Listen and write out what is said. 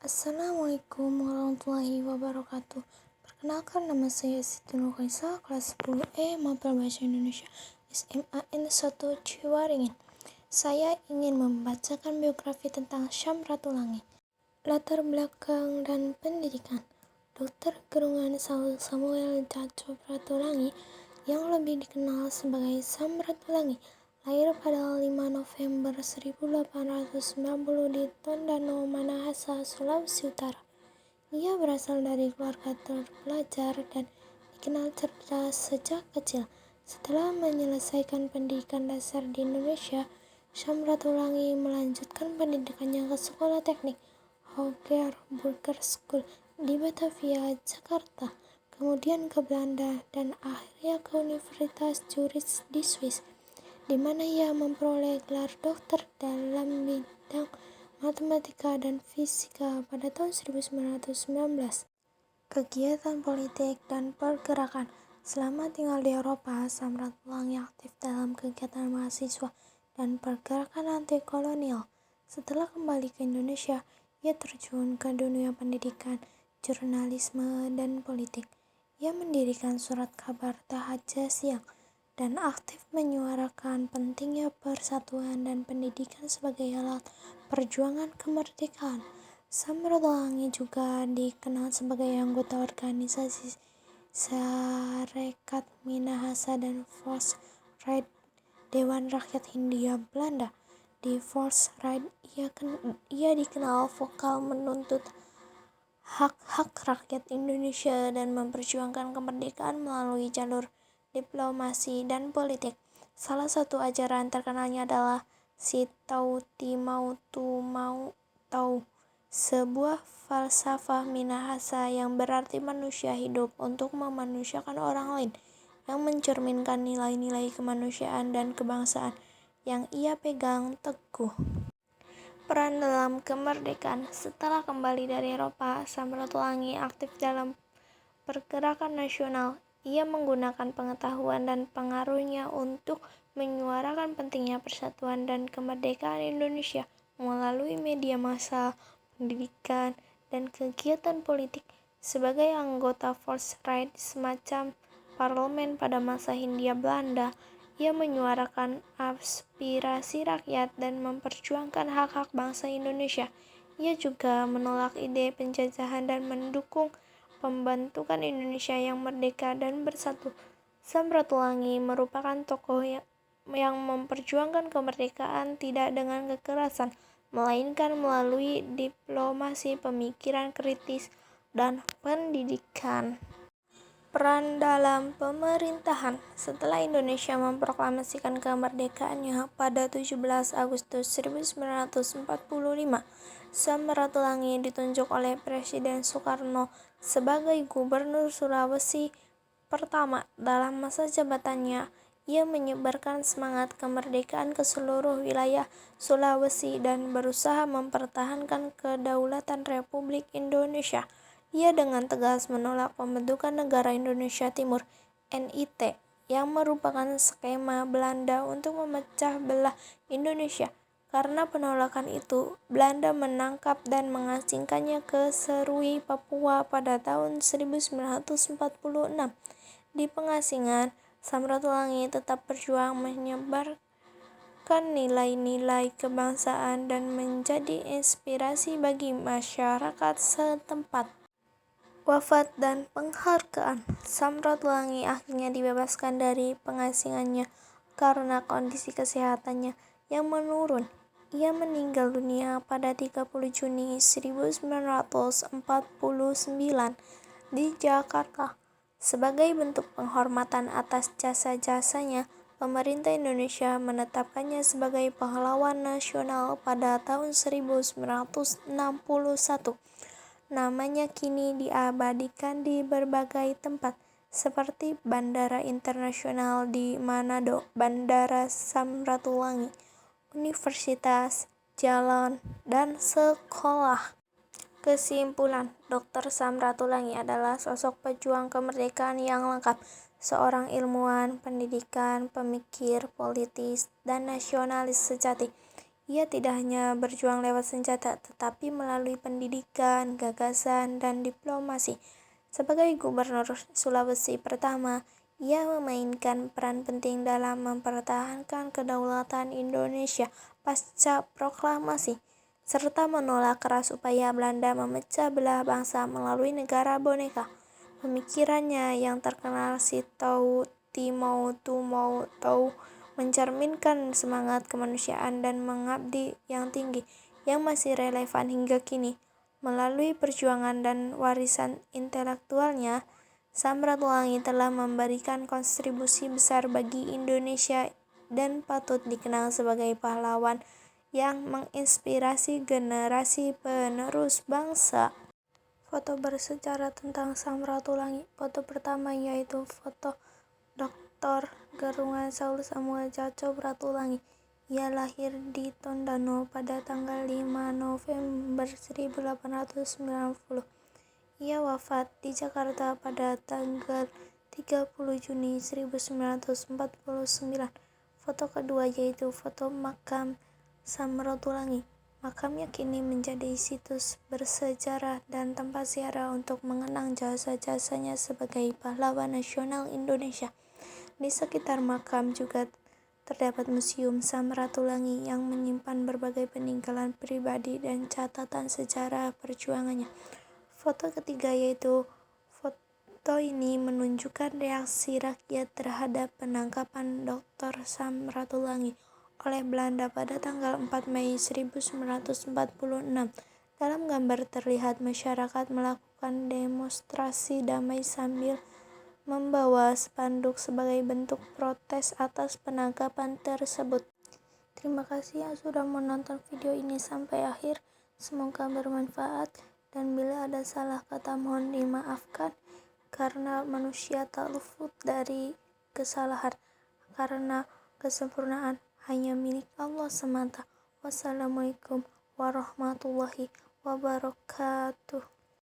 Assalamualaikum warahmatullahi wabarakatuh. Perkenalkan, nama saya Siti Nurkaisa, kelas 10E Mapel Bahasa Indonesia SMA N1 Ciwaringin. Saya ingin membacakan biografi tentang Syamratulangi. Latar belakang dan pendidikan. Dr. Gerungan Samuel Caco Ratulangi yang lebih dikenal sebagai Samratulangi lahir pada 5 November 1890 di Tondano, Minahasa, Sulawesi Utara. Ia berasal dari keluarga terpelajar dan dikenal cerdas sejak kecil. Setelah menyelesaikan pendidikan dasar di Indonesia, Samratulangi melanjutkan pendidikannya ke Sekolah Teknik Hoger Burger School di Batavia, Jakarta, kemudian ke Belanda, dan akhirnya ke Universitas Zurich di Swiss, di mana ia memperoleh gelar dokter dalam bidang matematika dan fisika pada tahun 1919. Kegiatan politik dan pergerakan. Selama tinggal di Eropa, Samratulangi aktif dalam kegiatan mahasiswa dan pergerakan anti kolonial. Setelah kembali ke Indonesia, ia terjun ke dunia pendidikan, jurnalisme, dan politik. Ia mendirikan surat kabar Tahaja Siang dan aktif menyuarakan pentingnya persatuan dan pendidikan sebagai alat perjuangan kemerdekaan. Samratulangi juga dikenal sebagai anggota organisasi Sarekat Minahasa dan Force Right Dewan Rakyat Hindia Belanda. Di Force Right, ia dikenal vokal menuntut hak-hak rakyat Indonesia dan memperjuangkan kemerdekaan melalui jalur diplomasi dan politik. Salah satu ajaran terkenalnya adalah Si Tauti Mau Tu Mau Tau, sebuah falsafah Minahasa yang berarti manusia hidup untuk memanusiakan orang lain, yang mencerminkan nilai-nilai kemanusiaan dan kebangsaan yang ia pegang teguh. Peran dalam kemerdekaan. Setelah kembali dari Eropa, Samratulangi aktif dalam pergerakan nasional. Ia menggunakan pengetahuan dan pengaruhnya untuk menyuarakan pentingnya persatuan dan kemerdekaan Indonesia melalui media massa, pendidikan, dan kegiatan politik. Sebagai anggota Force Right, semacam parlemen pada masa Hindia Belanda, ia menyuarakan aspirasi rakyat dan memperjuangkan hak-hak bangsa Indonesia. Ia juga menolak ide penjajahan dan mendukung pembentukan Indonesia yang merdeka dan bersatu. Samratulangi merupakan tokoh yang memperjuangkan kemerdekaan tidak dengan kekerasan, melainkan melalui diplomasi, pemikiran kritis, dan pendidikan. Peran dalam pemerintahan. Setelah Indonesia memproklamasikan kemerdekaannya pada 17 Agustus 1945, Samratulangi ditunjuk oleh Presiden Soekarno sebagai Gubernur Sulawesi pertama. Dalam masa jabatannya, ia menyebarkan semangat kemerdekaan ke seluruh wilayah Sulawesi dan berusaha mempertahankan kedaulatan Republik Indonesia. Ia dengan tegas menolak pembentukan Negara Indonesia Timur (NIT) yang merupakan skema Belanda untuk memecah belah Indonesia. Karena penolakan itu, Belanda menangkap dan mengasingkannya ke Serui, Papua pada tahun 1946. Di pengasingan, Samratulangi tetap berjuang menyebarkan nilai-nilai kebangsaan dan menjadi inspirasi bagi masyarakat setempat. Wafat dan penghargaan. Samratulangi akhirnya dibebaskan dari pengasingannya karena kondisi kesehatannya yang menurun. Ia meninggal dunia pada 30 Juni 1949 di Jakarta. Sebagai bentuk penghormatan atas jasa-jasanya, pemerintah Indonesia menetapkannya sebagai pahlawan nasional pada tahun 1961. Namanya kini diabadikan di berbagai tempat, seperti Bandara Internasional di Manado, Bandara Samratulangi, universitas, jalan, dan sekolah. Kesimpulan, Dr. Samratulangi adalah sosok pejuang kemerdekaan yang lengkap, seorang ilmuwan, pendidikan, pemikir, politis, dan nasionalis sejati. Ia tidak hanya berjuang lewat senjata, tetapi melalui pendidikan, gagasan, dan diplomasi. Sebagai gubernur Sulawesi pertama, ia memainkan peran penting dalam mempertahankan kedaulatan Indonesia pasca proklamasi, serta menolak keras upaya Belanda memecah belah bangsa melalui negara boneka. Pemikirannya yang terkenal Si Tau Ti Mau Tu Mau Tau mencerminkan semangat kemanusiaan dan mengabdi yang tinggi yang masih relevan hingga kini. Melalui perjuangan dan warisan intelektualnya, Samratulangi telah memberikan kontribusi besar bagi Indonesia dan patut dikenal sebagai pahlawan yang menginspirasi generasi penerus bangsa. Foto bersejarah tentang Samratulangi. Foto pertama yaitu foto Dr. Gerungan Saul Samuel Caco Ratulangi. Ia lahir di Tondano pada tanggal 5 November 1890. Ia wafat di Jakarta pada tanggal 30 Juni 1949. Foto kedua yaitu foto makam Samratulangi. Makamnya kini menjadi situs bersejarah dan tempat ziarah untuk mengenang jasa-jasanya sebagai pahlawan nasional Indonesia. Di sekitar makam juga terdapat Museum Samratulangi yang menyimpan berbagai peninggalan pribadi dan catatan sejarah perjuangannya. Foto ketiga yaitu foto ini menunjukkan reaksi rakyat terhadap penangkapan Dr. Samratulangi oleh Belanda pada tanggal 4 Mei 1946. Dalam gambar terlihat masyarakat melakukan demonstrasi damai sambil membawa spanduk sebagai bentuk protes atas penangkapan tersebut. Terima kasih yang sudah menonton video ini sampai akhir. Semoga bermanfaat, dan bila ada salah kata mohon dimaafkan, karena manusia tak luput dari kesalahan, karena kesempurnaan hanya milik Allah semata. Wassalamualaikum warahmatullahi wabarakatuh.